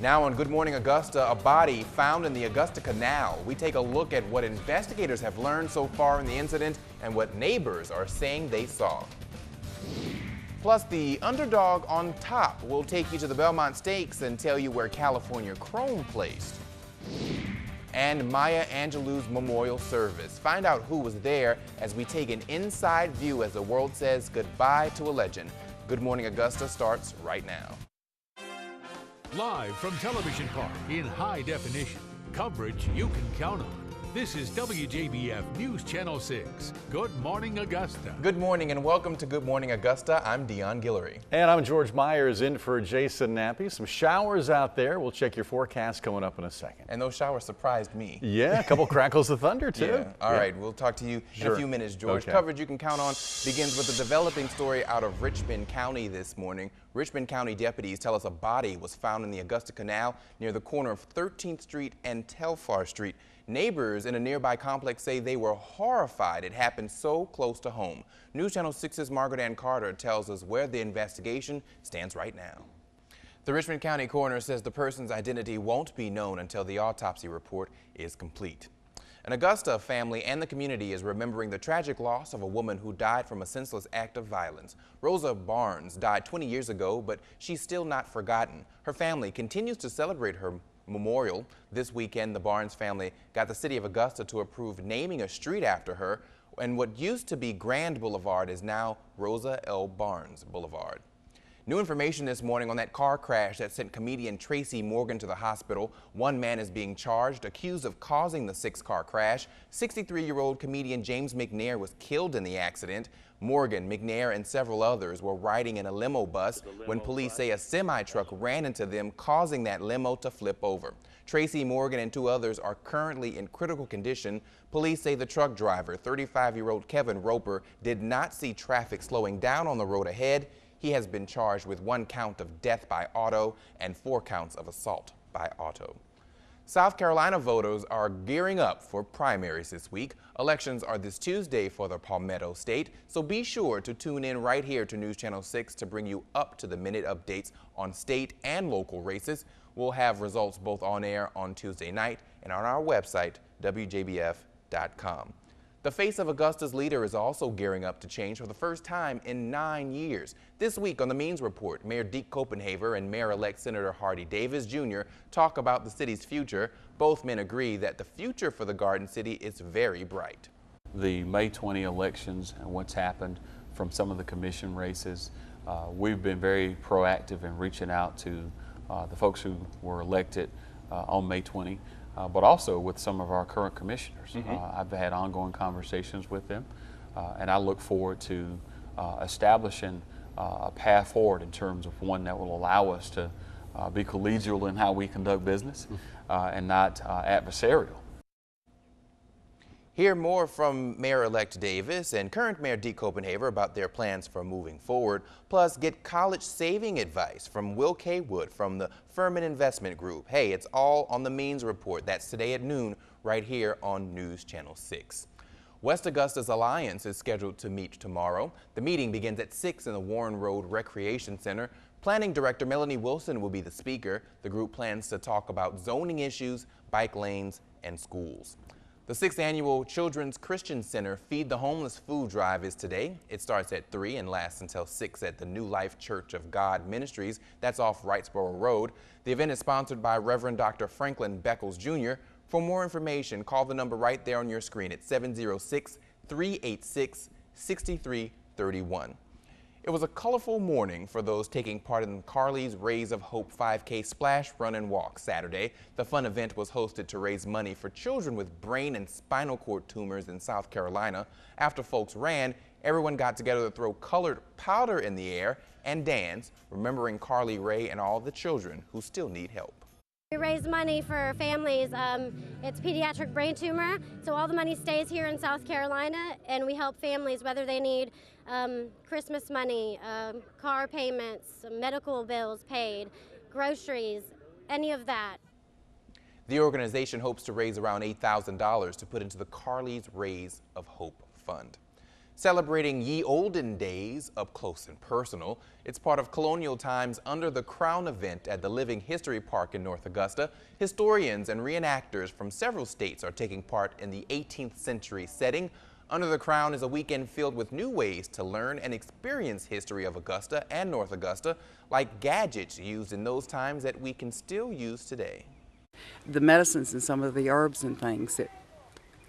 Now on Good Morning Augusta, a body found in the Augusta Canal. We take a look at what investigators have learned so far in the incident and what neighbors are saying they saw. Plus, the underdog on top will take you to the Belmont Stakes and tell you where California Chrome placed. And Maya Angelou's memorial service. Find out who was there as we take an inside view as the world says goodbye to a legend. Good Morning Augusta starts right now. Live from Television Park in high definition. Coverage you can count on. This is WJBF News Channel 6. Good Morning Augusta. Good morning and welcome to Good Morning Augusta. I'm Dion Guillory. And I'm George Myers in for Jason Nappy. Some showers out there. We'll check your forecast coming up in a second. And those showers surprised me. Yeah, a couple crackles of thunder too. Yeah. All right, we'll talk to you in a few minutes, George. Okay. Coverage you can count on begins with a developing story out of Richmond County this morning. Richmond County deputies tell us a body was found in the Augusta Canal near the corner of 13th Street and Telfar Street. Neighbors in a nearby complex say they were horrified it happened so close to home. News Channel 6's Margaret Ann Carter tells us where the investigation stands right now. The Richmond County coroner says the person's identity won't be known until the autopsy report is complete. An Augusta family and the community is remembering the tragic loss of a woman who died from a senseless act of violence. Rosa Barnes died 20 years ago, but she's still not forgotten. Her family continues to celebrate her memorial. This weekend, the Barnes family got the city of Augusta to approve naming a street after her, and what used to be Grand Boulevard is now Rosa L. Barnes Boulevard. New information this morning on that car crash that sent comedian Tracy Morgan to the hospital. One man is being charged, accused of causing the six-car crash. 63-year-old comedian James McNair was killed in the accident. Morgan, McNair, and several others were riding in a limo bus when police say a semi-truck ran into them, causing that limo to flip over. Tracy Morgan and two others are currently in critical condition. Police say the truck driver, 35-year-old Kevin Roper, did not see traffic slowing down on the road ahead. He has been charged with 1 count of death by auto and 4 counts of assault by auto. South Carolina voters are gearing up for primaries this week. Elections are this Tuesday for the Palmetto State, so be sure to tune in right here to News Channel 6 to bring you up-to-the-minute updates on state and local races. We'll have results both on air on Tuesday night and on our website, WJBF.com. The face of Augusta's leader is also gearing up to change for the first time in 9 years. This week on the Means Report, Mayor Deke Copenhaver and Mayor-elect Senator Hardy Davis Jr. talk about the city's future. Both men agree that the future for the Garden City is very bright. The May 20 elections and what's happened from some of the commission races, we've been very proactive in reaching out to the folks who were elected on May 20. But also with some of our current commissioners. I've had ongoing conversations with them, and I look forward to establishing a path forward in terms of one that will allow us to be collegial in how we conduct business and not adversarial. Hear more from Mayor-elect Davis and current Mayor Deke Copenhaver about their plans for moving forward. Plus, get college saving advice from Will K. Wood from the Furman Investment Group. Hey, it's all on the Means Report. That's today at noon right here on News Channel 6. West Augusta's Alliance is scheduled to meet tomorrow. The meeting begins at 6 in the Warren Road Recreation Center. Planning Director Melanie Wilson will be the speaker. The group plans to talk about zoning issues, bike lanes, and schools. The 6th annual Children's Christian Center Feed the Homeless food drive is today. It starts at 3 and lasts until 6 at the New Life Church of God Ministries. That's off Wrightsboro Road. The event is sponsored by Reverend Dr. Franklin Beckles Jr. For more information, call the number right there on your screen at 706-386-6331. It was a colorful morning for those taking part in Carly's Rays of Hope 5K Splash Run and Walk Saturday. The fun event was hosted to raise money for children with brain and spinal cord tumors in South Carolina. After folks ran, everyone got together to throw colored powder in the air and dance, remembering Carly Ray and all the children who still need help. We raise money for families. It's pediatric brain tumor, so all the money stays here in South Carolina, and we help families whether they need Christmas money, car payments, medical bills paid, groceries, any of that. The organization hopes to raise around $8,000 to put into the Carly's Rays of Hope Fund. Celebrating ye olden days up close and personal, it's part of Colonial Times Under the Crown event at the Living History Park in North Augusta. Historians and reenactors from several states are taking part in the 18th century setting. Under the Crown is a weekend filled with new ways to learn and experience history of Augusta and North Augusta, like gadgets used in those times that we can still use today. The medicines and some of the herbs and things that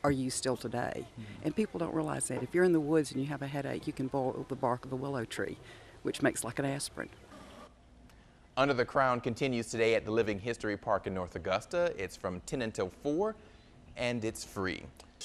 are used still today. And people don't realize that. If you're in the woods and you have a headache, you can boil the bark of the willow tree, which makes like an aspirin. Under the Crown continues today at the Living History Park in North Augusta. It's from 10 until 4, and it's free.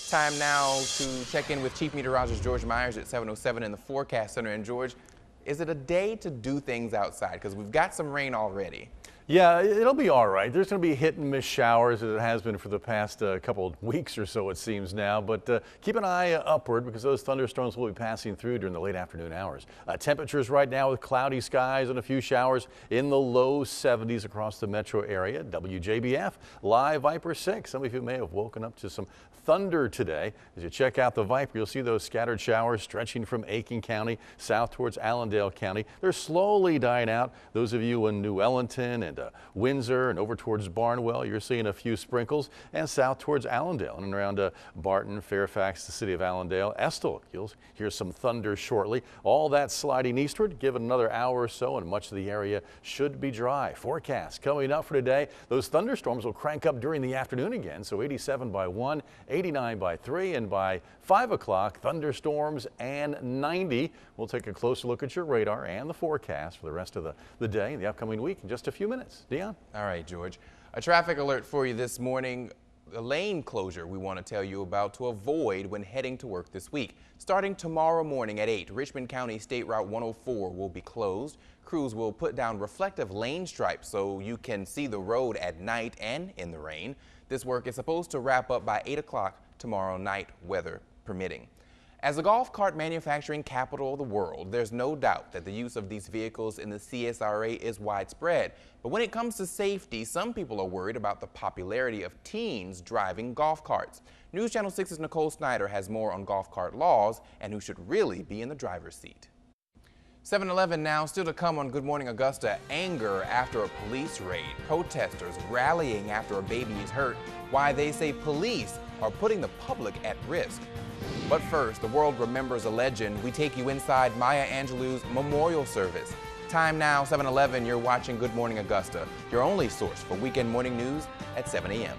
Time now to check in with Chief Meteorologist George Myers at 7:07 in the Forecast Center. And George, is it a day to do things outside? Because we've got some rain already. Yeah, it'll be all right. There's going to be hit and miss showers, as it has been for the past couple of weeks or so, it seems now. But keep an eye upward, because those thunderstorms will be passing through during the late afternoon hours. Temperatures right now with cloudy skies and a few showers in the low 70s across the metro area. WJBF live Viper 6. Some of you may have woken up to some thunder today. As you check out the Viper, you'll see those scattered showers stretching from Aiken County south towards Allendale County. They're slowly dying out. Those of you in New Ellington and Windsor and over towards Barnwell, you're seeing a few sprinkles, and south towards Allendale and around Barton, Fairfax, the city of Allendale, Estill. You'll hear some thunder shortly. All that sliding eastward. Give it another hour or so and much of the area should be dry. Forecast coming up for today. Those thunderstorms will crank up during the afternoon again, so 87 by 1, 89 by 3, and by 5 o'clock, thunderstorms and 90. We'll take a closer look at your radar and the forecast for the rest of the day and the upcoming week in just a few minutes. Dion? All right, George. A traffic alert for you this morning. A lane closure we want to tell you about to avoid when heading to work this week. Starting tomorrow morning at 8, Richmond County State Route 104 will be closed. Crews will put down reflective lane stripes so you can see the road at night and in the rain. This work is supposed to wrap up by 8 o'clock tomorrow night, weather permitting. As the golf cart manufacturing capital of the world, there's no doubt that the use of these vehicles in the CSRA is widespread. But when it comes to safety, some people are worried about the popularity of teens driving golf carts. News Channel 6's Nicole Snyder has more on golf cart laws and who should really be in the driver's seat. 7:11 now, still to come on Good Morning Augusta. Anger after a police raid. Protesters rallying after a baby is hurt. Why they say police are putting the public at risk. But first, the world remembers a legend. We take you inside Maya Angelou's memorial service. Time now, 7:11. You're watching Good Morning Augusta, your only source for weekend morning news at 7 a.m.